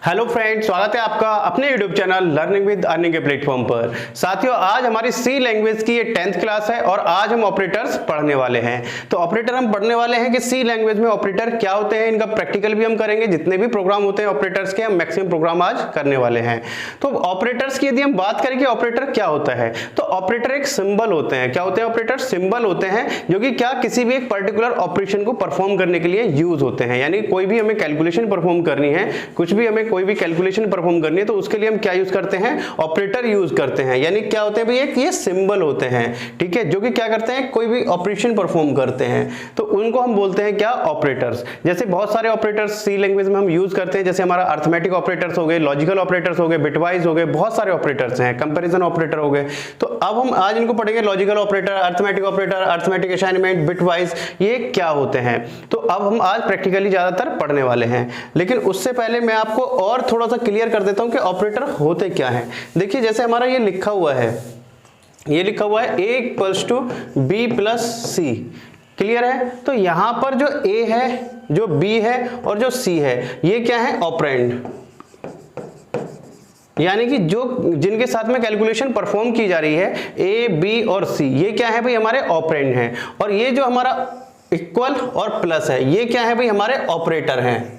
Hello friends, स्वागत है आपका अपने YouTube channel learning with earning के प्लेटफॉर्म पर। साथियों, आज हमारी सी लैंग्वेज की ये 10th क्लास है और आज हम ऑपरेटर्स पढ़ने वाले हैं। तो ऑपरेटर हम पढ़ने वाले हैं कि सी लैंग्वेज में ऑपरेटर क्या होते हैं, इनका प्रैक्टिकल भी हम करेंगे। जितने भी प्रोग्राम होते हैं ऑपरेटर्स के, हम मैक्सिमम प्रोग्राम आज करने वाले हैं। तो ऑपरेटर्स की यदि हम बात करें कि ऑपरेटर क्या होता है, तो ऑपरेटर एक सिंबल होते हैं। क्या होते हैं ऑपरेटर? सिंबल होते हैं जो कि क्या किसी भी एक पर्टिकुलर ऑपरेशन को परफॉर्म करने के लिए यूज होते हैं। यानी कोई भी हमें कैलकुलेशन परफॉर्म करनी है, कुछ भी हमें कोई भी कैलकुलेशन परफॉर्म करनी है, तो उसके लिए हम क्या यूज करते हैं? ऑपरेटर यूज करते हैं। यानी क्या होते हैं भैया? ये सिंबल होते हैं, ठीक है, जो कि क्या करते हैं? कोई भी ऑपरेशन परफॉर्म करते हैं, तो उनको हम बोलते हैं क्या? ऑपरेटर्स। जैसे बहुत सारे ऑपरेटर्स सी लैंग्वेज में हम यूज करते हैं, जैसे हमारा अर्थमेटिक ऑपरेटर्स हो गए, लॉजिकल ऑपरेटर्स हो गए, बिटवाइज हो गए, बहुत सारे ऑपरेटर्स हैं, कंपैरिजन ऑपरेटर हो गए। तो अब हम आज इनको पढ़ेंगे, logical operator, arithmetic arithmetic assignment, bitwise, ये क्या होते हैं। तो अब हम आज प्रैक्टिकली ज्यादातर पढ़ने वाले हैं, लेकिन उससे पहले मैं आपको और थोड़ा सा क्लियर कर देता हूं कि ऑपरेटर होते क्या हैं। देखिए, जैसे हमारा ये लिखा हुआ है, ये लिखा हुआ है a = b + c, क्लियर है। तो यहां पर जो a है, जो b है और जो c है, ये क्या है? ऑपरेंड। यानी कि जो जिनके साथ में कैलकुलेशन परफॉर्म की जा रही है, a, b और c, ये क्या है भाई? हमारे ऑपरेंड हैं। और ये जो हमारा इक्वल और प्लस है, ये क्या है भाई? हमारे ऑपरेटर हैं।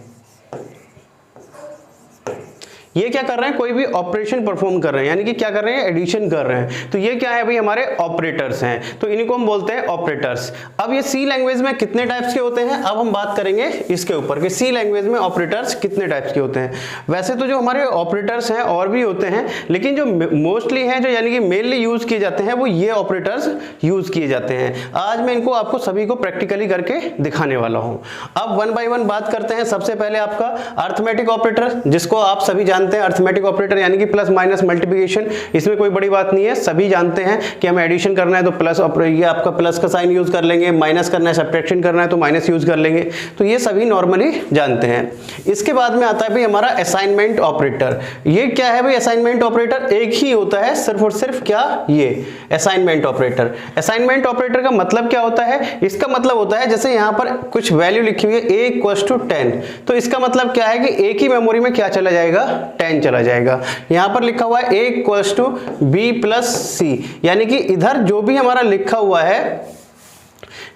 ये क्या कर रहे हैं? कोई भी ऑपरेशन परफॉर्म कर रहे हैं, यानी कि क्या कर रहे हैं? एडिशन कर रहे हैं। तो ये क्या है भाई? हमारे ऑपरेटर्स हैं। तो इनको हम बोलते हैं ऑपरेटर्स। अब ये सी लैंग्वेज में कितने टाइप्स के होते हैं, अब हम बात करेंगे इसके ऊपर कि सी लैंग्वेज में ऑपरेटर्स कितने टाइप्स के होते हैं। वैसे तो जो हमारे ऑपरेटर्स हैं और भी होते हैं, लेकिन जो मोस्टली हैं, जो यानी कि मेनली यूज किए जाते हैं, वो ये ऑपरेटर्स यूज किए जाते हैं। आज मैं इनको आपको सभी को प्रैक्टिकली करके दिखाने वाला हूं। अब 1 बाय 1 बात करते हैं। सबसे पहले आपका अर्थमेटिक ऑपरेटर, जिसको आप सभी जानते हैं। अर्थमेटिक ऑपरेटर यानी कि प्लस माइनस मल्टीप्लिकेशन, इसमें कोई बड़ी बात नहीं है, सभी जानते हैं कि हमें एडिशन करना है तो प्लस, ये आपका प्लस का साइन यूज कर लेंगे, माइनस करना है, सब्ट्रैक्शन करना है तो माइनस यूज कर लेंगे। तो ये सभी नॉर्मली जानते हैं। इसके बाद में आता है भाई हमारा असाइनमेंट ऑपरेटर। ये क्या है भाई? असाइनमेंट ऑपरेटर एक ही होता है, सिर्फ और सिर्फ क्या? ये असाइनमेंट ऑपरेटर। असाइनमेंट ऑपरेटर का मतलब क्या होता है? इसका मतलब होता है, जैसे यहां पर कुछ वैल्यू लिखी हुई है a = 10, तो इसका मतलब क्या है कि एक ही मेमोरी में क्या चला जाएगा? 10 चला जाएगा। यहां पर लिखा हुआ है a = b + c, यानी कि इधर जो भी हमारा लिखा हुआ है,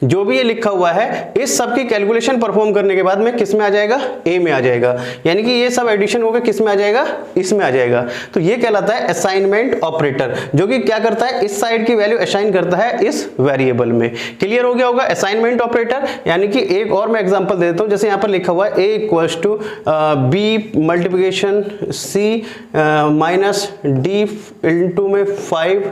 जो भी ये लिखा हुआ है, इस सब की कैलकुलेशन परफॉर्म करने के बाद में किस में आ जाएगा? a में आ जाएगा। यानी कि ये सब एडिशन होकर किस में आ जाएगा? इसमें आ जाएगा। तो ये कहलाता है असाइनमेंट ऑपरेटर, जो कि क्या करता है? इस साइड की वैल्यू असाइन करता है इस वेरिएबल में। क्लियर हो गया होगा असाइनमेंट ऑपरेटर। यानी कि एक और मैं एग्जांपल दे देता हूं। जैसे यहां पर लिखा हुआ है a = b × c - d × 5,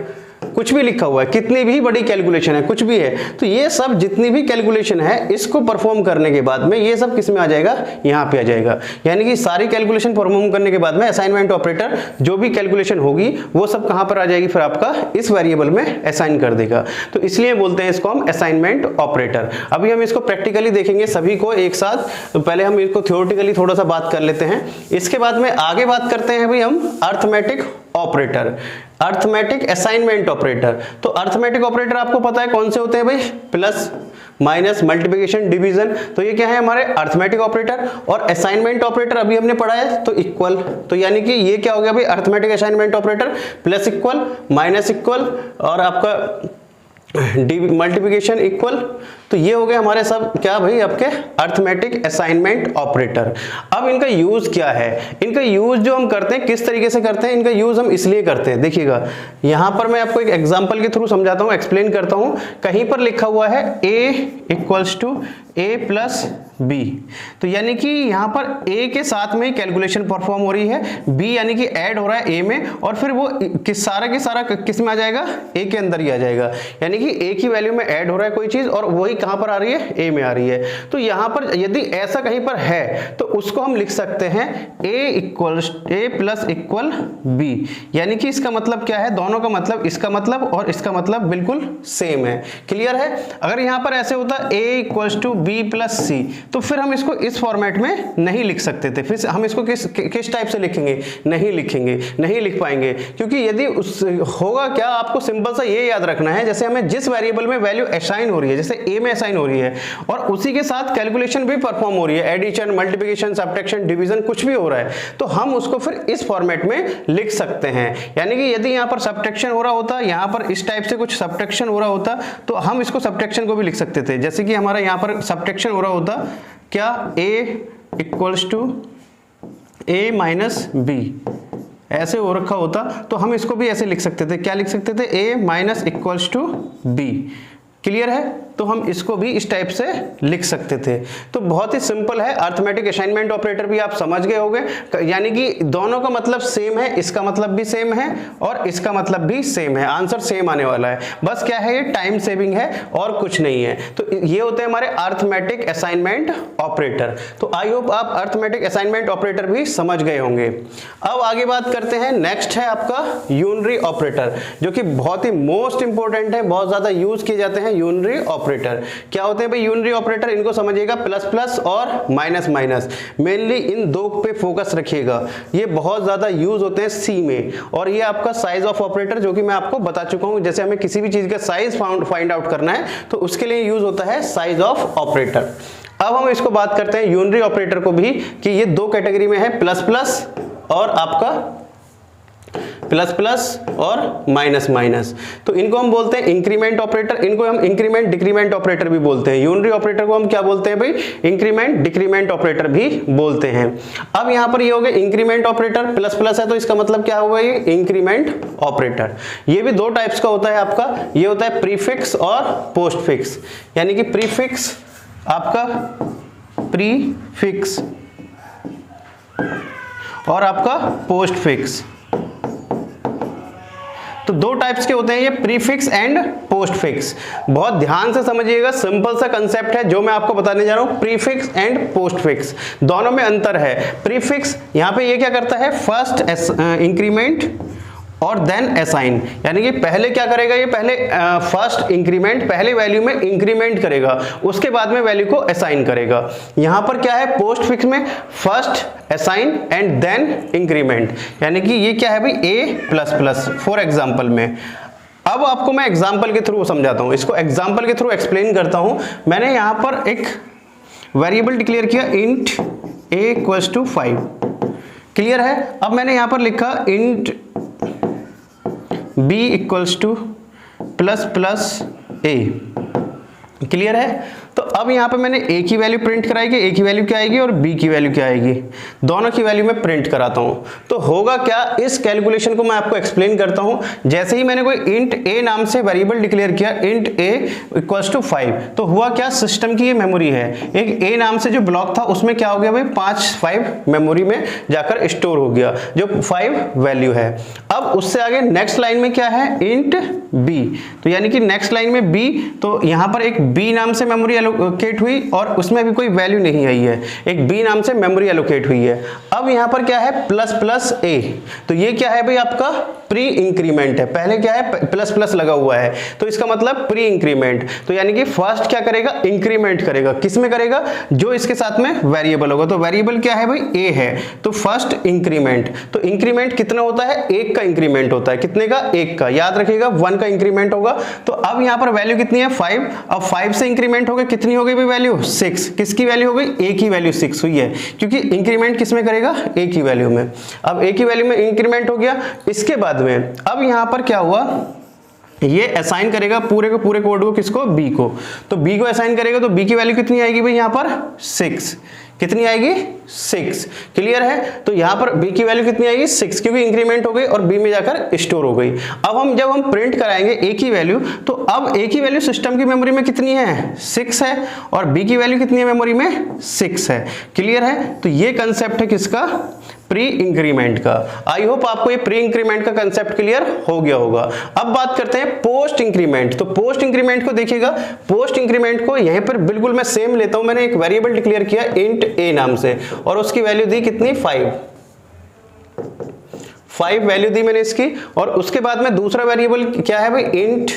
कुछ भी लिखा हुआ है, कितनी भी बड़ी कैलकुलेशन है, कुछ भी है, तो ये सब जितनी भी कैलकुलेशन है, इसको परफॉर्म करने के बाद में ये सब किस में आ जाएगा? यहाँ पे आ जाएगा। यानी कि सारी कैलकुलेशन परफॉर्म करने के बाद में असाइनमेंट ऑपरेटर जो भी कैलकुलेशन होगी, वो सब कहां पर आ जाएगी? फिर आपका इस वेरिएबल में असाइन कर देगा। तो इसलिए बोलते हैं इसको हम असाइनमेंट ऑपरेटर। अभी हम इसको प्रैक्टिकली देखेंगे सभी को एक साथ। तो पहले हम इसको थ्योरेटिकली थोड़ा सा बात कर लेते हैं, इसके बाद में आगे बात करते हैं भाई हम arithmetic operator, arithmetic assignment operator. तो अर्थमेटिक ऑपरेटर आपको पता है कौन से होते हैं भाई? Plus, minus, multiplication, division. तो ये क्या है? हमारे अर्थमेटिक ऑपरेटर। और असाइनमेंट ऑपरेटर अभी हमने पढ़ा है तो इक्वल। तो यानी कि ये क्या हो गया भाई? Arithmetic assignment operator, plus equal, minus equal और आपका मल्टीप्लिकेशन इक्वल। तो ये हो गए हमारे सब क्या भाई? आपके अर्थमेटिक असाइनमेंट ऑपरेटर। अब इनका यूज क्या है? इनका यूज जो हम करते हैं, किस तरीके से करते हैं? इनका यूज हम इसलिए करते हैं, देखिएगा यहां पर मैं आपको एक एग्जांपल के थ्रू समझाता हूं, एक्सप्लेन करता हूं। कहीं पर लिखा हुआ है a = a + b, तो यानी कि यहां पर a के साथ में कैलकुलेशन परफॉर्म हो रही है, b यानी कि ऐड हो रहा है a में, और फिर वो सारा के सारा किस में आ जाएगा? a के अंदर ही आ जाएगा। यानी कि a की वैल्यू में ऐड हो रहा है कोई चीज, और वही कहां पर आ रही है? a में आ रही है। तो यहां पर यदि ऐसा कहीं पर है, तो उसको हम लिख सकते हैं a + b। यानी कि इसका मतलब क्या है? दोनों का मतलब, इसका मतलब और इसका मतलब बिल्कुल सेम है। क्लियर है? अगर यहां पर ऐसे होता a = b + c, तो फिर हम इसको इस फॉर्मेट में नहीं लिख सकते थे। फिर हम इसको किस टाइप से लिखेंगे? नहीं लिखेंगे, नहीं लिख पाएंगे, क्योंकि यदि उस होगा क्या, आपको सिंपल सा ये याद रखना है, जैसे हमें जिस वेरिएबल में वैल्यू असाइन हो रही है, जैसे a में असाइन हो रही है और उसी के साथ कैलकुलेशन भी परफॉर्म हो रही है, एडिशन, मल्टीप्लिकेशन, सब्ट्रैक्शन, डिवीजन कुछ भी हो रहा है, तो हम उसको फिर इस फॉर्मेट में लिख सकते हैं। यानी कि यदि यहाँ पर सब्ट्रैक्शन हो रहा होता, यहाँ पर इस टाइप से कुछ सब्ट्रैक्शन हो रहा होता, तो हम इसको सब्ट्रैक्शन को भी लिख सकते थे। जैसे कि हमारा यहाँ पर सब्ट्रैक्शन हो रहा होता, क्या a equals to a minus b ऐसे हो रखा होता, तो हम इसको भी ऐसे लिख सकते थे। क्या लिख सकते थे? a minus equals to b। Clear है? तो हम इसको भी इस टाइप से लिख सकते थे। तो बहुत ही सिंपल है। अरिथमेटिक असाइनमेंट ऑपरेटर भी आप समझ गए होंगे, यानी कि दोनों का मतलब सेम है, इसका मतलब भी सेम है और इसका मतलब भी सेम है, आंसर सेम आने वाला है। बस क्या है, ये टाइम सेविंग है और कुछ नहीं है। तो ये होते हैं हमारे अरिथमेटिक असाइनमेंट ऑपरेटर। तो आई होप आप अरिथमेटिक असाइनमेंट ऑपरेटर भी समझ गए होंगे। अब आगे बात करते हैं, नेक्स्ट है आपका यूनरी ऑपरेटर, जो कि बहुत ही मोस्ट इंपॉर्टेंट है, बहुत ज्यादा यूज किए जाते हैं यूनरी ऑपरेटर। क्या होते हैं भाई यूनरी ऑपरेटर? इनको समझिएगा, प्लस प्लस और माइनस माइनस, मेनली इन दो पे फोकस रखिएगा। ये बहुत ज्यादा यूज होते हैं सी में। और ये आपका साइज ऑफ ऑपरेटर, जो कि मैं आपको बता चुका हूं, जैसे हमें किसी भी चीज का साइज फाइंड आउट करना है तो उसके लिए यूज होता है साइज ऑफ ऑपरेटर। अब हम इसको बात करते हैं यूनरी ऑपरेटर को भी, कि ये दो कैटेगरी में है, प्लस प्लस और आपका प्लस प्लस और माइनस माइनस। तो इनको हम बोलते हैं इंक्रीमेंट ऑपरेटर, इनको हम इंक्रीमेंट डिक्रीमेंट ऑपरेटर भी बोलते हैं। यूनरी ऑपरेटर को हम क्या बोलते हैं भाई? इंक्रीमेंट डिक्रीमेंट ऑपरेटर भी बोलते हैं। अब यहां पर ये हो गया इंक्रीमेंट ऑपरेटर, प्लस प्लस है तो इसका मतलब क्या हुआ? ये इंक्रीमेंट ऑपरेटर। ये भी दो टाइप्स का होता है आपका, ये होता है प्रीफिक्स और पोस्टफिक्स। यानी कि प्रीफिक्स आपका प्रीफिक्स और आपका पोस्टफिक्स, तो दो टाइप्स के होते हैं ये, प्रीफिक्स एंड पोस्टफिक्स। बहुत ध्यान से समझिएगा, सिंपल सा कंसेप्ट है जो मैं आपको बताने जा रहा हूं। प्रीफिक्स एंड पोस्टफिक्स दोनों में अंतर है। प्रीफिक्स यहां पे ये क्या करता है? फर्स्ट इंक्रीमेंट और देन असाइन, यानी कि पहले क्या करेगा? ये पहले फर्स्ट इंक्रीमेंट, पहले वैल्यू में इंक्रीमेंट करेगा, उसके बाद में वैल्यू को असाइन करेगा। यहां पर क्या है? पोस्टफिक्स में first assign and then increment, यानी कि ये क्या है भाई? a plus plus for example में। अब आपको मैं एग्जाम्पल के थ्रू समझाता हूं, इसको एग्जाम्पल के थ्रू एक्सप्लेन करता हूं। मैंने यहां पर एक वेरिएबल डिक्लेयर किया, int a equals to 5। Clear है? अब मैंने यहां पर लिखा int b equals to plus plus a। Clear है? तो अब यहां पे मैंने a की वैल्यू प्रिंट कराएगी, a की वैल्यू क्या आएगी और b की वैल्यू क्या आएगी, दोनों की वैल्यू मैं प्रिंट कराता हूं। तो होगा क्या, इस कैलकुलेशन को मैं आपको एक्सप्लेन करता हूं। जैसे ही मैंने कोई इंट a नाम से वेरिएबल डिक्लेयर किया, इंट a इक्वल्स टू 5, तो हुआ क्या? सिस्टम की ये मेमोरी है, एक a नाम से जो ब्लॉक था उसमें क्या हो गया भाई? 5 मेमोरी में जाकर स्टोर हो गया, जो 5 वैल्यू है। अब उससे आगे नेक्स्ट लाइन में क्या है? इंट b, तो यानी कि नेक्स्ट लाइन में b, तो यहां पर एक b नाम से मेमोरी एलोकेट हुई और उसमें भी कोई वैल्यू नहीं आई है, एक b नाम से मेमोरी एलोकेट हुई है। अब यहां पर क्या है? प्लस प्लस a, तो ये क्या है भाई? आपका प्री इंक्रीमेंट है। पहले क्या है? प्लस प्लस लगा हुआ है, तो इसका मतलब प्री इंक्रीमेंट। तो यानी कि फर्स्ट क्या करेगा? इंक्रीमेंट करेगा। किस में करेगा? जो इसके साथ में वेरिएबल होगा। तो वेरिएबल क्या है भाई? a है, तो फर्स्ट इंक्रीमेंट। तो इंक्रीमेंट कितना होता है? 1 का इंक्रीमेंट होता है। कितने का? 1 का। याद रखिएगा 1 का इंक्रीमेंट होगा। तो अब यहां पर वैल्यू कितनी है? 5। अब 5 से इंक्रीमेंट हो गई, कितनी हो गई भाई वैल्यू? 6। किसकी वैल्यू हो गई? a की वैल्यू 6 हुई है, क्योंकि इंक्रीमेंट किस में करेगा? a की वैल्यू में। अब a की वैल्यू में इंक्रीमेंट हो गया। इसके बाद में अब यहां पर क्या हुआ? ये असाइन करेगा पूरे को, पूरे कोड को, किसको? b को। तो b को असाइन करेगा, तो b की वैल्यू कितनी आएगी भाई? यहां पर 6। कितनी आएगी? 6। क्लियर है? तो यहां पर b की वैल्यू कितनी आएगी? 6, क्योंकि इंक्रीमेंट हो गई और b में जाकर स्टोर हो गई। अब जब हम प्रिंट कराएंगे a की वैल्यू, तो अब a की वैल्यू सिस्टम की मेमोरी में कितनी है? 6 है, और b की वैल्यू कितनी है मेमोरी में? 6 है। क्लियर है? तो ये कंसेप्ट है किसका? प्री इंक्रीमेंट का। आई होप आपको ये प्री इंक्रीमेंट का कंसेप्ट क्लियर हो गया होगा। अब बात करते हैं पोस्ट इंक्रीमेंट। तो पोस्ट इंक्रीमेंट को देखिएगा, पोस्ट इंक्रीमेंट को यहां पर बिल्कुल मैं सेम लेता हूं। मैंने एक वेरिएबल डिक्लेयर किया इंट a नाम से, और उसकी वैल्यू दी कितनी? 5 वैल्यू दी मैंने इसकी। और उसके बाद में दूसरा वेरिएबल क्या है भाई? इंट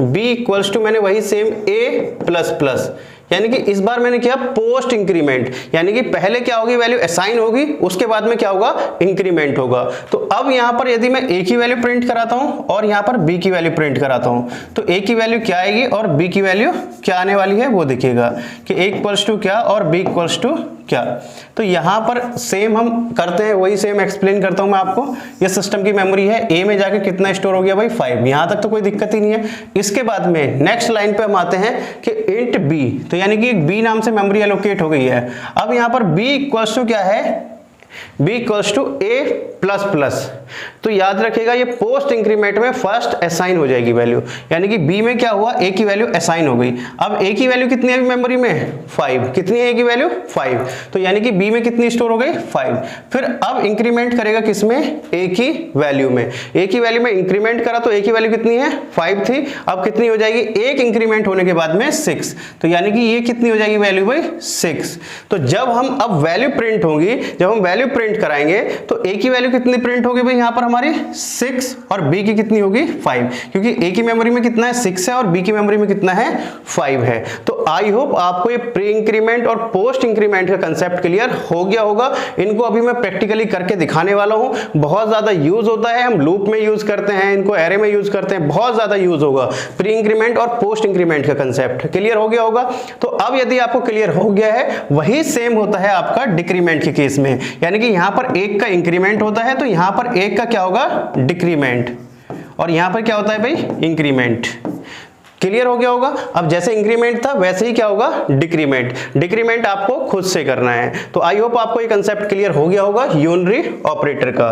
b इक्वल्स टू, मैंने वही सेम a प्लस प्लस, यानी कि इस बार मैंने किया पोस्ट इंक्रीमेंट, यानी कि पहले क्या होगी, वैल्यू असाइन होगी, उसके बाद में क्या होगा, इंक्रीमेंट होगा। तो अब यहां पर यदि मैं ए की वैल्यू प्रिंट कराता हूं और यहां पर बी की वैल्यू प्रिंट कराता हूं, तो ए की वैल्यू क्या आएगी और बी की वैल्यू क्या आने वाली है वो देखिएगा कि ए इक्वल्स टू क्या और बी इक्वल्स टू क्या। तो यहां पर सेम हम करते हैं, वही सेम एक्सप्लेन करता हूं मैं आपको। ये सिस्टम की मेमोरी है, ए में जाके कितना स्टोर हो गया भाई 5, यहां तक तो कोई दिक्कत ही नहीं है। इसके बाद में नेक्स्ट लाइन पे हम आते हैं कि इंट बी, तो यानी कि एक बी नाम से मेमोरी एलोकेट हो गई है। अब यहां पर बी इक्वल्स टू क्या है, b equals to a plus plus. तो याद रखिएगा ये पोस्ट इंक्रीमेंट में फर्स्ट असाइन हो जाएगी वैल्यू, यानी कि b में क्या हुआ, a की वैल्यू असाइन हो गई। अब a की वैल्यू कितनी है मेमोरी में, 5, कितनी है a की वैल्यू 5, तो यानी कि b में कितनी स्टोर हो गई 5। फिर अब इंक्रीमेंट करेगा किसमें, a की वैल्यू में, a की वैल्यू में इंक्रीमेंट करा तो a की वैल्यू कितनी है 5 थी, अब कितनी हो जाएगी, एक इंक्रीमेंट होने के बाद में 6, तो यानी कि ये कितनी हो जाएगी वैल्यू भाई 6। तो जब हम अब वैल्यू प्रिंट होंगी, जब हम वैल्यू प्रिंट कराएंगे तो a की वैल्यू कितनी प्रिंट होगी भाई, यहां पर हमारी 6 और b की कितनी होगी 5, क्योंकि a की मेमोरी में कितना है 6 है और b की मेमोरी में कितना है 5 है। तो आई होप आपको ये प्री इंक्रीमेंट और पोस्ट इंक्रीमेंट का कंसेप्ट क्लियर हो गया होगा। इनको अभी मैं प्रैक्टिकली करके दिखाने वाला हूं। बहुत ज्यादा यूज होता है, हम लूप में यूज करते हैं, इनको एरे में यूज करते हैं, बहुत ज्यादा यूज होगा प्री इंक्रीमेंट और पोस्ट इंक्रीमेंट का कंसेप्ट। क्लियर हो गया होगा। तो अब यदि आपको क्लियर हो गया है, वही सेम होता है आपका डिक्रीमेंट के केस में, यानी कि यहां पर 1 का इंक्रीमेंट होता है तो यहां पर 1 का क्या होगा डिक्रीमेंट, और यहां पर क्या होता है भाई इंक्रीमेंट। क्लियर हो गया होगा। अब जैसे इंक्रीमेंट था वैसे ही क्या होगा डिक्रीमेंट, डिक्रीमेंट आपको खुद से करना है। तो आई होप आपको ये कंसेप्ट क्लियर हो गया होगा यूनरी ऑपरेटर का।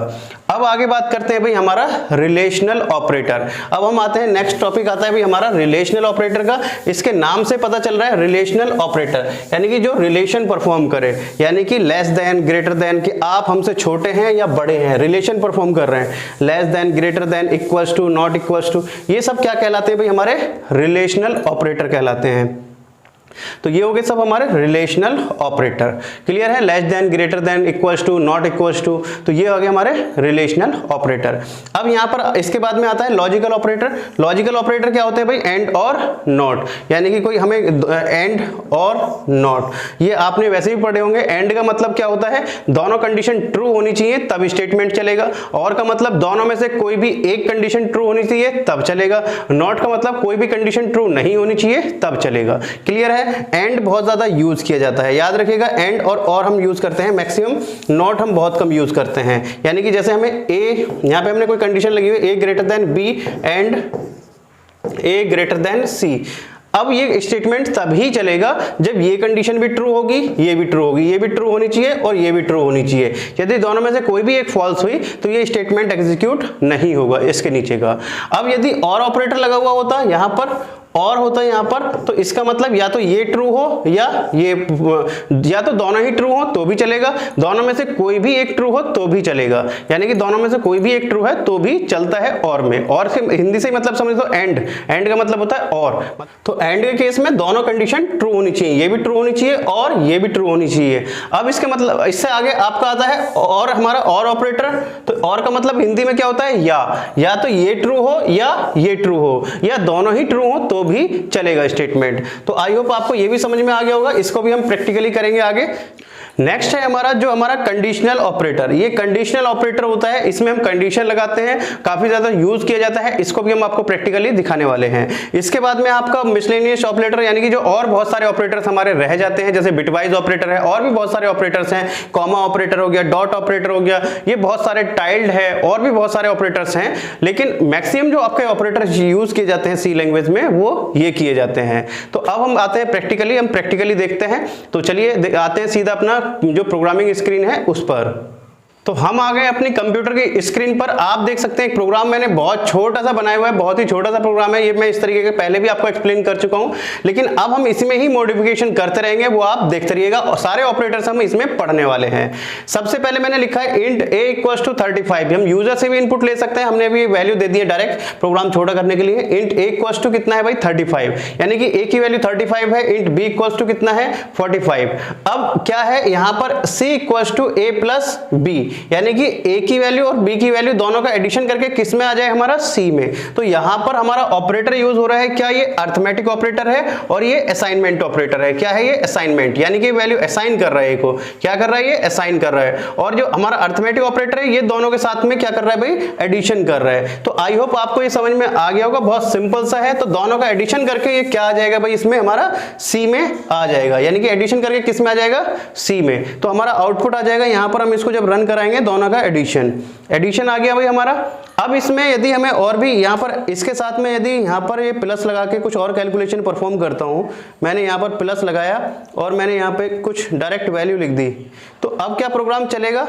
अब आगे बात करते हैं भाई हमारा रिलेशनल ऑपरेटर। अब हम आते हैं, नेक्स्ट टॉपिक आता है भाई हमारा रिलेशनल ऑपरेटर का। इसके नाम से पता चल रहा है रिलेशनल ऑपरेटर, यानी कि जो रिलेशन परफॉर्म करे, यानी कि लेस देन, ग्रेटर देन, कि आप हमसे छोटे हैं या बड़े हैं, रिलेशन परफॉर्म कर रहे हैं। Less than, greater than, equals to, not equals to, ये सब क्या कहलाते हैं भाई हमारे रिलेशनल ऑपरेटर कहलाते हैं। तो ये हो गए सब हमारे रिलेशनल ऑपरेटर। क्लियर है, less than, greater than, equals to, not equals to, तो ये हो गए हमारे रिलेशनल ऑपरेटर। अब यहां पर इसके बाद में आता है लॉजिकल ऑपरेटर। लॉजिकल ऑपरेटर क्या होते हैं भाई, एंड और नॉट, यानी कि कोई हमें एंड और नॉट, ये आपने वैसे भी पढ़े होंगे। एंड का मतलब क्या होता है, दोनों कंडीशन ट्रू होनी चाहिए तब स्टेटमेंट चलेगा। और का मतलब दोनों में से कोई भी एक कंडीशन ट्रू होनी चाहिए तब चलेगा। नॉट का मतलब कोई भी कंडीशन ट्रू नहीं होनी चाहिए तब चलेगा। क्लियर है। एंड बहुत ज्यादा यूज किया जाता है, याद रखिएगा। एंड और हम यूज करते हैं मैक्सिमम, नॉट हम बहुत कम यूज करते हैं। यानी कि जैसे हमें ए, यहां पे हमने कोई कंडीशन लगी हुई a greater than b and a greater than c. अब ये स्टेटमेंट तभी चलेगा जब ये कंडीशन भी ट्रू होगी, ये भी ट्रू होगी, ये भी ट्रू होनी चाहिए और ये भी ट्रू होनी चाहिए। यदि दोनों में से कोई भी एक फॉल्स हुई तो ये स्टेटमेंट एग्जीक्यूट नहीं होगा इसके नीचे का। अब यदि और ऑपरेटर लगा हुआ होता यहां पर, और होता है यहां पर, तो इसका मतलब या तो ये ट्रू हो या ये, या तो दोनों ही ट्रू हो तो भी चलेगा, दोनों में से कोई भी एक ट्रू हो तो भी चलेगा। यानी कि दोनों में से कोई भी एक ट्रू है तो भी चलता है और में। और से हिंदी से मतलब समझ दो एंड, एंड का मतलब होता है और। तो एंड के केस में दोनों कंडीशन ट्रू होनी चाहिए, ये भी ट्रू होनी चाहिए और ये भी ट्रू होनी चाहिए। अब इसके मतलब, इससे आगे आपका आता है और हमारा और ऑपरेटर। तो और का मतलब हिंदी में क्या होता है, या तो ये ट्रू हो या ये ट्रू हो, या दोनों ही ट्रू हो तो भी चलेगा स्टेटमेंट। तो आई होप आपको ये भी समझ में आ गया होगा। इसको भी हम प्रैक्टिकली करेंगे आगे। नेक्स्ट है हमारा जो हमारा कंडीशनल ऑपरेटर। ये कंडीशनल ऑपरेटर होता है, इसमें हम कंडीशन लगाते हैं, काफी ज्यादा यूज किया जाता है। इसको भी हम आपको प्रैक्टिकली दिखाने वाले हैं। इसके बाद में आपका मिसलेनियस ऑपरेटर, यानी कि जो और बहुत सारे ऑपरेटर्स हमारे रह जाते हैं, जैसे बिटवाइज ऑपरेटर है, और भी बहुत सारे ऑपरेटर्स हैं, कॉमा ऑपरेटर हो गया, डॉट ऑपरेटर हो गया, ये बहुत सारे टाइल्ड है, और भी बहुत सारे ऑपरेटर्स हैं। लेकिन मैक्सिमम जो आपके ऑपरेटर्स यूज किए जाते हैं सी लैंग्वेज में वो ये किए जाते हैं। तो अब हम आते हैं प्रैक्टिकली, हम प्रैक्टिकली देखते हैं। तो चलिए आते हैं सीधा अपना जो प्रोग्रामिंग स्क्रीन है उस पर। तो हम आ गए अपनी कंप्यूटर की स्क्रीन पर। आप देख सकते हैं एक प्रोग्राम मैंने बहुत छोटा सा बनाया हुआ है, बहुत ही छोटा सा प्रोग्राम है ये। मैं इस तरीके के पहले भी आपको एक्सप्लेन कर चुका हूं, लेकिन अब हम इसमें ही मॉडिफिकेशन करते रहेंगे, वो आप देखते रहिएगा। और सारे ऑपरेटर्स हम इसमें पढ़ने वाले हैं। सबसे पहले मैंने लिखा है इंट a इक्वल्स टू 35। हम यूजर से भी इनपुट ले सकते हैं, हमने भी वैल्यू दे दी है डायरेक्ट प्रोग्राम छोटा करने के लिए। इंट a इक्वल्स टू कितना है भाई 35, यानी कि a की वैल्यू 35 है। इंट b इक्वल्स टू कितना है 45। अब क्या है यहां पर c equals to a plus b, यानी कि ए की वैल्यू और बी की वैल्यू दोनों का एडिशन करके किस में आ जाए हमारा सी में। तो यहां पर हमारा ऑपरेटर यूज हो रहा है क्या, ये अरिथमेटिक ऑपरेटर है और ये असाइनमेंट ऑपरेटर है। क्या है ये, असाइनमेंट, यानी कि वैल्यू असाइन कर रहा है को, क्या कर रहा है ये, असाइन कर रहा है। और जो हमारा अरिथमेटिक ऑपरेटर है ये दोनों के साथ में क्या कर रहा है भाई, एडिशन कर रहा है। तो आई होप आपको ये समझ में आ गया होगा, बहुत सिंपल सा है। तो दोनों का एडिशन करके ये क्या आ जाएगा भाई, इसमें हमारा सी में आ जाएगा, यानी कि एडिशन करके किस में आ जाएगा, सी में। तो हमारा आउटपुट आ जाएगा, यहां पर हम इसको जब रन कराएंगे दोनों का एडिशन आ गया भाई हमारा। अब इसमें यदि हमें और भी यहां पर इसके साथ में यदि यहां पर ये प्लस लगा के कुछ और कैलकुलेशन परफॉर्म करता हूं, मैंने यहां पर प्लस लगाया और मैंने यहां पे कुछ डायरेक्ट वैल्यू लिख दी, तो अब क्या प्रोग्राम चलेगा,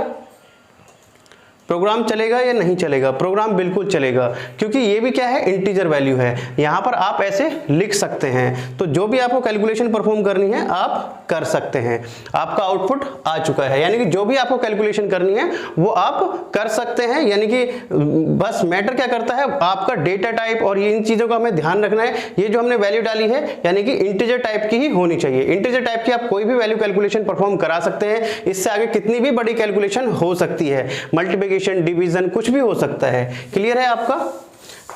प्रोग्राम चलेगा या नहीं चलेगा, प्रोग्राम बिल्कुल चलेगा, क्योंकि ये भी क्या है, इंटीजर वैल्यू है। यहां पर आप ऐसे लिख सकते हैं, तो जो भी आपको कैलकुलेशन परफॉर्म करनी है आप कर सकते हैं। आपका आउटपुट आ चुका है, यानी कि जो भी आपको कैलकुलेशन करनी है वो आप कर सकते हैं। यानी कि बस मैटर क्या करता है, आपका डेटा टाइप और इन चीजों का हमें ध्यान रखना है। ये जो हमने वैल्यू डाली है यानी कि इंटीजर टाइप की ही होनी चाहिए। इंटीजर टाइप की आप कोई भी वैल्यू कैलकुलेशन परफॉर्म करा सकते हैं, इससे आगे कितनी भी बड़ी कैलकुलेशन हो सकती है, मल्टीप्लिकेशन, डिवीजन, कुछ भी हो सकता है। क्लियर है आपका?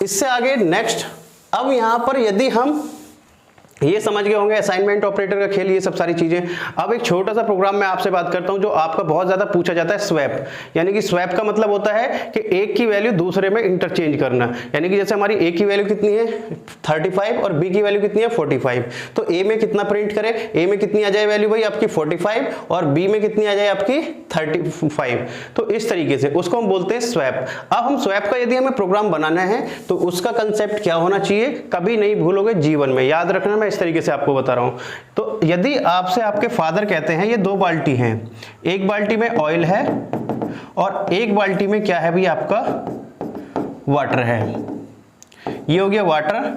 इससे आगे नेक्स्ट, अब यहां पर यदि हम ये समझ गए होंगे असाइनमेंट ऑपरेटर का खेल, ये सब सारी चीजें। अब एक छोटा सा प्रोग्राम मैं आपसे बात करता हूं जो आपका बहुत ज्यादा पूछा जाता है, स्वैप। यानी कि स्वैप का मतलब होता है कि एक की वैल्यू दूसरे में इंटरचेंज करना। यानी कि जैसे हमारी ए की वैल्यू कितनी है 35 और बी की वैल्यू कितनी है 45, तो ए में कितना प्रिंट करें, ए में कितनी आ जाए वैल्यू भाई आपकी 45 और बी में कितनी आ जाए आपकी 35। तो इस तरीके से उसको हम बोलते हैं स्वैप। अब हम स्वैप का यदि हमें प्रोग्राम बनाना है तो उसका कंसेप्ट क्या होना चाहिए, कभी नहीं भूलोगे जीवन में, याद रखना। मैं इस तरीके से आपको बता रहा हूं। तो यदि आपसे आपके फादर कहते हैं ये 2 बाल्टी हैं, एक बाल्टी में ऑयल है और एक बाल्टी में क्या है भी आपका वाटर है, ये हो गया वाटर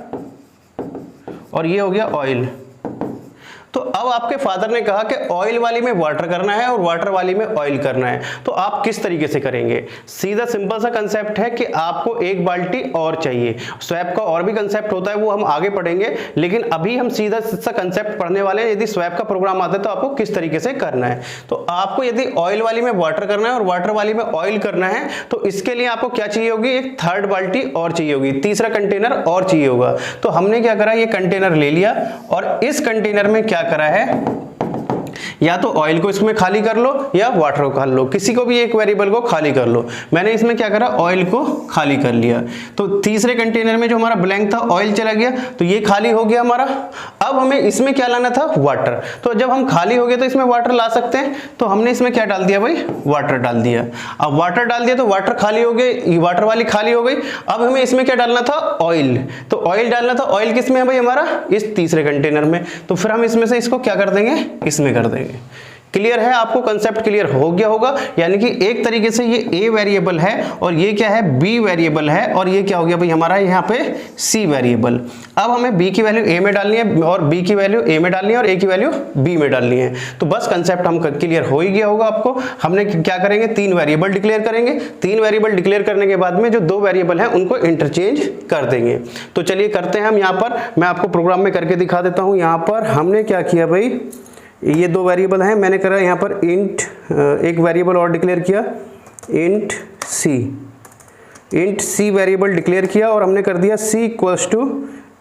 और ये हो गया ऑयल। तो अब आपके फादर ने कहा कि ऑयल वाली में वाटर करना है और वाटर वाली में ऑयल करना है, तो आप किस तरीके से करेंगे? सीधा सिंपल सा कंसेप्ट है कि आपको एक बाल्टी और चाहिए। स्वैप का और भी कंसेप्ट होता है, वो हम आगे पढ़ेंगे, लेकिन अभी हम सीधा सा कंसेप्ट पढ़ने वाले हैं। यदि स्वैप का प्रोग्राम आता है तो आपको किस तरीके से करना है। तो आपको यदि ऑयल वाली में वाटर करना है और वाटर वाली में ऑयल करना है, तो इसके लिए आपको क्या चाहिए होगी, एक थर्ड बाल्टी और चाहिए होगी, तीसरा कंटेनर और चाहिए होगा। तो हमने क्या करा, ये कंटेनर ले लिया और इस कंटेनर में क्या करा है, या तो ऑयल को इसमें खाली कर लो या वाटर को खाली लो, किसी को भी एक वेरिएबल को खाली कर लो। मैंने इसमें क्या करा, ऑयल को खाली कर लिया। तो तीसरे कंटेनर में जो हमारा ब्लैंक था ऑयल चला गया, तो ये खाली हो गया हमारा। अब हमें इसमें क्या लाना था, वाटर। तो जब हम खाली हो गए तो इसमें वाटर ला सकते हैं, तो हमने इसमें क्या डाल दिया भाई, वाटर डाल दिया। अब वाटर डाल दिया तो वाटर खाली हो गए, वाटर वाली खाली हो गई। अब हमें इसमें क्या डालना था, ऑयल। तो ऑयल डालना था, ऑयल किस में है भाई हमारा, इस तीसरे कंटेनर में। तो फिर हम इसमें से इसको क्या कर देंगे, इसमें कर देंगे। क्लियर है आपको, कंसेप्ट क्लियर हो गया होगा। यानी कि एक तरीके से ये ए वेरिएबल है और ये क्या है, बी वेरिएबल है, और ये क्या हो गया भाई हमारा यहाँ पे सी वेरिएबल। अब हमें बी की वैल्यू ए में डालनी है और बी की वैल्यू ए में डालनी है और ए की वैल्यू बी में डालनी है। तो बस कंसेप्ट हम क्लियर हो ही गया होगा आपको। हमने क्या करेंगे, 3 वेरिएबल डिक्लेयर करेंगे। 3 वेरिएबल डिक्लेयर करने के बाद में जो 2 वेरिएबल हैं उनको इंटरचेंज कर देंगे। तो चलिए करते हैं हम यहाँ पर, मैं आपको प्रोग्राम में करके दिखा देता हूँ। यहाँ पर हमने क्या किया भाई, ये 2 वेरिएबल हैं, मैंने करा यहाँ पर इंट, एक वेरिएबल और डिक्लेयर किया इंट सी वेरिएबल डिक्लेयर किया और हमने कर दिया सी इक्वल्स टू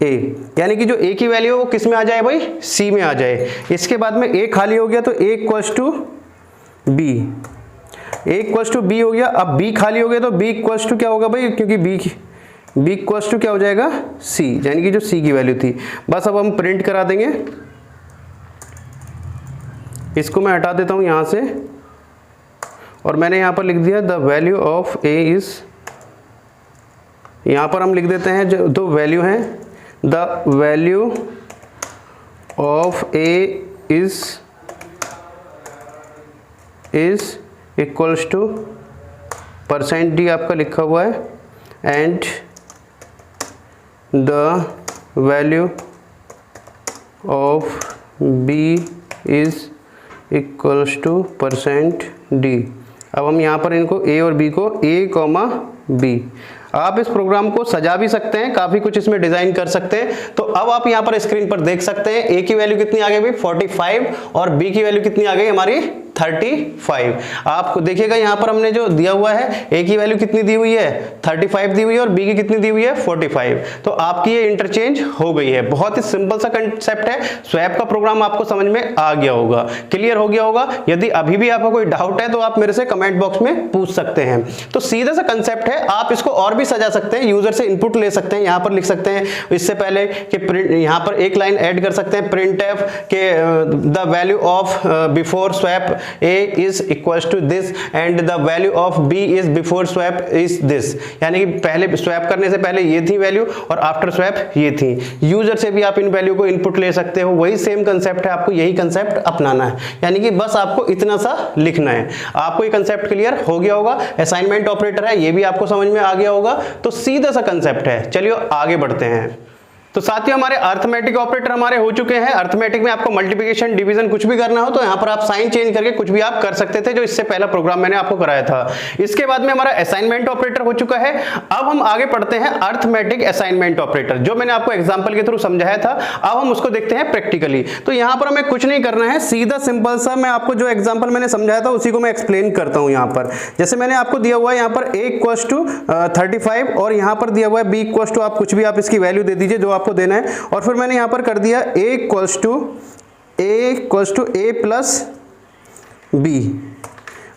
ए, यानी कि जो ए की वैल्यू है वो किस में आ जाए भाई, सी में आ जाए। इसके बाद में ए खाली हो गया तो a equals to b, a equals to b हो गया। अब बी खाली हो गया तो बी इक्वल्स टू क्या होगा भाई, क्योंकि बी इक्वल्स टू क्या हो जाएगा, सी, यानी कि जो सी की वैल्यू थी। बस अब हम प्रिंट करा देंगे, इसको मैं हटा देता हूं यहां से और मैंने यहां पर लिख दिया the value of a is, यहां पर हम लिख देते हैं जो 2 वैल्यू हैं, the value of a is equals to %d आपका लिखा हुआ है and the value of b is equals to %d। अब हम यहाँ पर इनको a और b को a, b, आप इस प्रोग्राम को सजा भी सकते हैं, काफी कुछ इसमें डिजाइन कर सकते हैं। तो अब आप यहाँ पर स्क्रीन पर देख सकते हैं a की वैल्यू कितनी आ गई भाई 45 और b की वैल्यू कितनी आ गई हमारी 35। आपको देखिएगा यहाँ पर हमने जो दिया हुआ है ए की वैल्यू कितनी दी हुई है 35 दी हुई है और बी की कितनी दी हुई है 45। तो आपकी ये इंटरचेंज हो गई है। बहुत ही सिंपल सा कंसेप्ट है। स्वैप का प्रोग्राम आपको समझ में आ गया होगा, क्लियर हो गया होगा। यदि अभी भी आपको कोई डाउट है तो आप मेरे से कमेंट बॉक्स में पूछ सकते हैं। तो सीधा सा कंसेप्ट है, आप इसको और भी सजा सकते हैं, यूजर से इनपुट ले सकते हैं, यहाँ पर लिख सकते हैं इससे पहले कि प्रिंट, यहाँ पर एक लाइन ऐड कर सकते हैं printf के the value of before swap a is equal to this and the value of b is before swap is this. यानी कि पहले स्वैप करने से पहले ये थी वैल्यू और आफ्टर स्वैप ये थी। यूजर से भी आप इन वैल्यू को इनपुट ले सकते हो, वही सेम कंसेप्ट है, आपको यही कंसेप्ट अपनाना है। यानी कि बस आपको इतना सा लिखना है। आपको ये कंसेप्ट क्लियर हो गया होगा। असाइनमेंट ऑपरेटर है, ये भी आपको समझ में आ गया होगा। तो सीधा सा कंसेप्ट है। चलिए आगे बढ़ते हैं। तो साथियों हमारे अर्थमेटिक ऑपरेटर हमारे हो चुके हैं। अर्थमेटिक में आपको मल्टीप्लिकेशन डिवीजन कुछ भी करना हो तो यहाँ पर आप साइन चेंज करके कुछ भी आप कर सकते थे, जो इससे पहला प्रोग्राम मैंने आपको कराया था। इसके बाद में हमारा असाइनमेंट ऑपरेटर हो चुका है। अब हम आगे पढ़ते हैं अर्थमेटिक असाइनमेंट ऑपरेटर, जो मैंने आपको एग्जाम्पल के थ्रू समझाया था। अब हम उसको देखते हैं प्रैक्टिकली। तो यहाँ पर हमें कुछ नहीं करना है, सीधा सिंपल सा मैं आपको जो एग्जाम्पल मैंने समझाया था उसी को मैं एक्सप्लेन करता हूँ। यहाँ पर जैसे मैंने आपको दिया हुआ है यहाँ पर a इक्वल्स टू 35 और यहाँ पर दिया हुआ है b इक्वल्स टू, आप कुछ भी आप इसकी वैल्यू दे दीजिए जो आपको देना है। और फिर मैंने यहां पर कर दिया a equals to a plus b।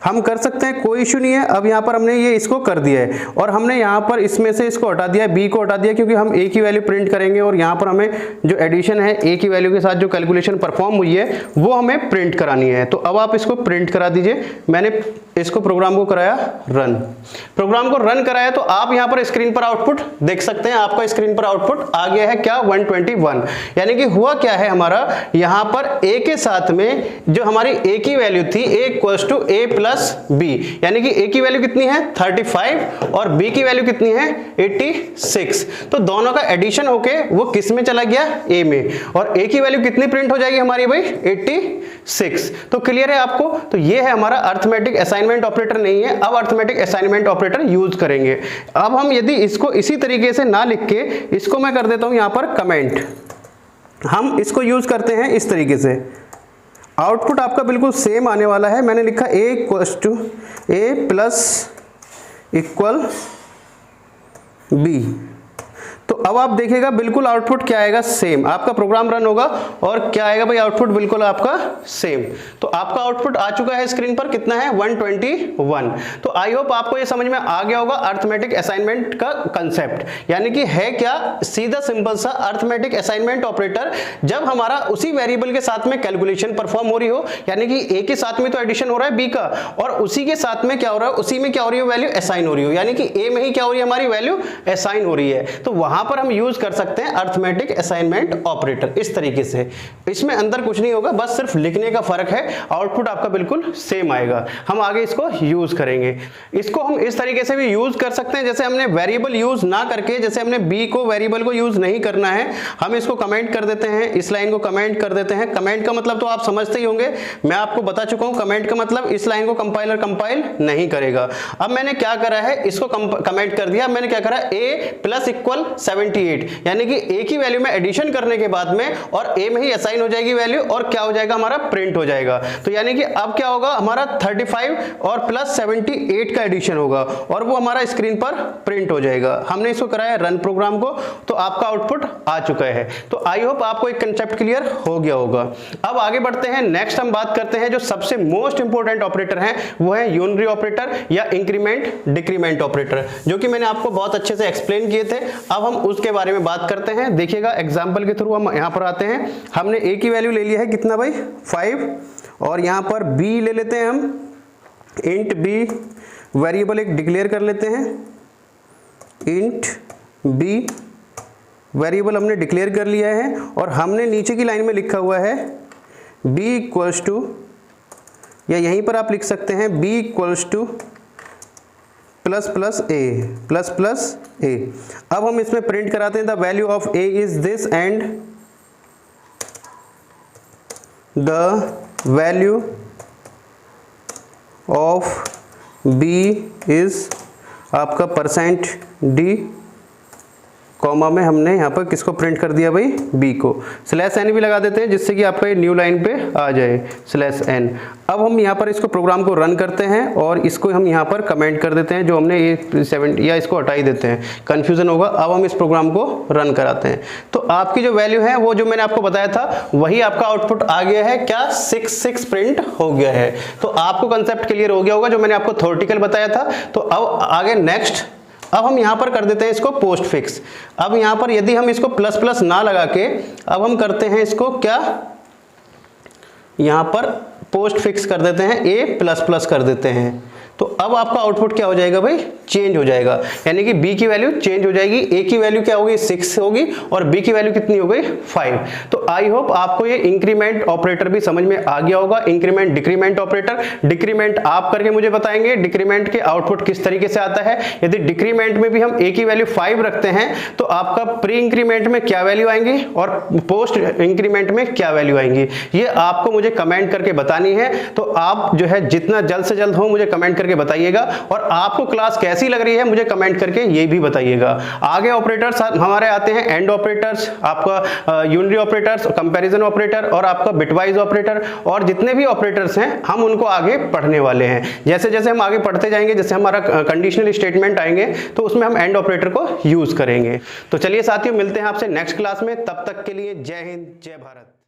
हम कर सकते हैं, कोई इशू नहीं है। अब यहाँ पर हमने ये इसको कर दिया है और हमने यहाँ पर इसमें से इसको हटा दिया है, b को हटा दिया, क्योंकि हम a की वैल्यू प्रिंट करेंगे और यहाँ पर हमें जो एडिशन है a की वैल्यू के साथ जो कैलकुलेशन परफॉर्म हुई है वो हमें प्रिंट करानी है। तो अब आप इसको प्रिंट करा दीजिए। मैंने इसको प्रोग्राम को कराया रन, प्रोग्राम को रन कराया तो आप यहाँ पर स्क्रीन पर आउटपुट देख सकते हैं। आपका स्क्रीन पर आउटपुट आ गया है क्या 121। यानी कि हुआ क्या है, हमारा यहाँ पर a के साथ में जो हमारी a की वैल्यू थी a equals to a plus b, यानी कि a की वैल्यू कितनी है 35 और b की वैल्यू कितनी है 86। तो दोनों का एडिशन होके वो किस में चला गया a में, और a की वैल्यू कितनी प्रिंट हो जाएगी हमारी भाई 86। तो क्लियर है आपको। तो ये है हमारा अर्थमेटिक असाइनमेंट ऑपरेटर नहीं है। अब अर्थमेटिक असाइनमेंट ऑपरेटर यूज करेंगे। अब हम यदि इसको इसी तरीके से ना लिख के इसको मैं कर देता हूं यहां पर कमेंट, हम इसको यूज करते हैं इस तरीके से। आउटपुट आपका बिल्कुल सेम आने वाला है। मैंने लिखा a equals to a plus equal b। तो अब आप देखिएगा बिल्कुल आउटपुट क्या आएगा, सेम। आपका प्रोग्राम रन होगा और क्या आएगा भाई, आउटपुट बिल्कुल आपका सेम। तो आपका आउटपुट आ चुका है स्क्रीन पर, कितना है 121। तो आई होप आपको ये समझ में आ गया होगा अर्थमेटिक असाइनमेंट का कंसेप्ट। यानी कि है क्या, सीधा सिंपल सा अर्थमेटिक असाइनमेंट ऑपरेटर। जब हमारा उसी वेरिएबल के साथ में कैलकुलेशन परफॉर्म हो रही हो, यानी कि a के साथ में तो एडिशन हो रहा है b का, और उसी के साथ में क्या हो रहा है, उसी में क्या हो रही है, वैल्यू असाइन हो रही हो, यानी कि a में ही क्या हो रही है, हमारी वैल्यू असाइन हो रही है। तो वहां पर हम यूज कर सकते हैं अर्थमेटिक असाइनमेंट ऑपरेटर इस तरीके से। इसमें अंदर कुछ नहीं होगा, बस सिर्फ लिखने का फर्क है। आउटपुट आपका बिल्कुल सेम आएगा। हम आगे इसको यूज करेंगे। इसको हम इस तरीके से भी यूज कर सकते हैं, जैसे हमने वेरिएबल यूज ना करके, जैसे हमने b को वेरिएबल को यूज नहीं करना है, हम इसको कमेंट कर देते हैं, इस लाइन को कमेंट कर देते हैं। कमेंट का मतलब तो आप समझते ही होंगे, मैं आपको बता चुका हूं। कमेंट का मतलब इस लाइन को कंपाइलर कंपाइल नहीं करेगा। अब मैंने क्या करा है, इसको कमेंट कर दिया। मैंने क्या करा, a प्लस इक्वल 78, यानी कि a की वैल्यू में एडिशन करने के बाद में और a में ही असाइन हो जाएगी वैल्यू, और क्या हो जाएगा, हमारा प्रिंट हो जाएगा। तो यानी कि अब क्या होगा, हमारा 35 और प्लस 78 का एडिशन होगा और वो हमारा स्क्रीन पर प्रिंट हो जाएगा। हमने इसको कराया रन प्रोग्राम को, तो आपका आउटपुट आ चुका है। तो आई होप आपको एक कंसेप्ट क्लियर हो गया होगा। अब आगे बढ़ते हैं। नेक्स्ट हम बात करते हैं जो सबसे मोस्ट इंपोर्टेंट ऑपरेटर है, वो है यूनरी ऑपरेटर या इंक्रीमेंट डिक्रीमेंट ऑपरेटर, जो कि मैंने आपको बहुत अच्छे से एक्सप्लेन किए थे। अब हम उसके बारे में बात करते हैं। देखिएगा एग्जांपल के थ्रू हम यहां पर आते हैं। हमने a की वैल्यू ले लिया है कितना भाई 5, और यहां पर b ले लेते हैं हम, इंट b वेरिएबल एक डिक्लेयर कर लेते हैं। इंट b वेरिएबल हमने डिक्लेयर कर लिया है और हमने नीचे की लाइन में लिखा हुआ है b इक्वल्स टू, या यहीं पर आप लिख सकते हैं b equals to plus plus a, plus plus a. अब हम इसमें प्रिंट कराते हैं the value of a is this and the value of b is आपका %d कॉमा में हमने यहाँ पर किसको प्रिंट कर दिया भाई, बी को। स्लैश एन भी लगा देते हैं जिससे कि आपका ये न्यू लाइन पे आ जाए, स्लैश एन। अब हम यहाँ पर इसको प्रोग्राम को रन करते हैं और इसको हम यहाँ पर कमेंट कर देते हैं जो हमने ये 7 या इसको हटा ही देते हैं, कन्फ्यूजन होगा। अब हम इस प्रोग्राम को रन कराते हैं तो आपकी जो वैल्यू है वो जो मैंने आपको बताया था वही आपका आउटपुट आ गया है, क्या 6 प्रिंट हो गया है। तो आपको कंसेप्ट क्लियर हो गया होगा जो मैंने आपको थ्योरेटिकल बताया था। तो अब आगे नेक्स्ट, अब हम यहां पर कर देते हैं इसको पोस्ट फिक्स। अब यहां पर यदि हम इसको प्लस प्लस ना लगा के अब हम करते हैं इसको क्या, यहां पर पोस्ट फिक्स कर देते हैं, ए प्लस प्लस कर देते हैं। तो अब आपका आउटपुट क्या हो जाएगा भाई, चेंज हो जाएगा, यानी कि बी की वैल्यू चेंज हो जाएगी। ए की वैल्यू क्या होगी, 6 होगी और बी की वैल्यू कितनी हो गई, 5। तो आई होप आपको ये इंक्रीमेंट ऑपरेटर भी समझ में आ गया होगा। इंक्रीमेंट डिक्रीमेंट ऑपरेटर, डिक्रीमेंट आप करके मुझे बताएंगे डिक्रीमेंट के आउटपुट किस तरीके से आता है। यदि डिक्रीमेंट में भी हम ए की वैल्यू 5 रखते हैं तो आपका प्री इंक्रीमेंट में क्या वैल्यू आएंगी और पोस्ट इंक्रीमेंट में क्या वैल्यू आएंगी, ये आपको मुझे कमेंट करके बतानी है। तो आप जो है जितना जल्द से जल्द हो मुझे कमेंट करके बताइएगा और आपको क्लास कैसी लग रही है मुझे कमेंट करके ये भी बताइएगा। आगे ऑपरेटर्स हमारे आते हैं, एंड ऑपरेटर्स, आपका यूनिटरी ऑपरेटर्स, कंपैरिजन ऑपरेटर और आपका बिटवाइज ऑपरेटर, और जितने भी ऑपरेटर्स हैं हम उनको आगे पढ़ने वाले हैं। जैसे जैसे हम आगे पढ़ते जाएंगे, जैसे हमारा कंडीशनल स्टेटमेंट आएंगे तो उसमें हम एंड ऑपरेटर को यूज करेंगे। तो चलिए साथियों, मिलते हैं आपसे नेक्स्ट क्लास में, तब तक के लिए जय हिंद जय भारत।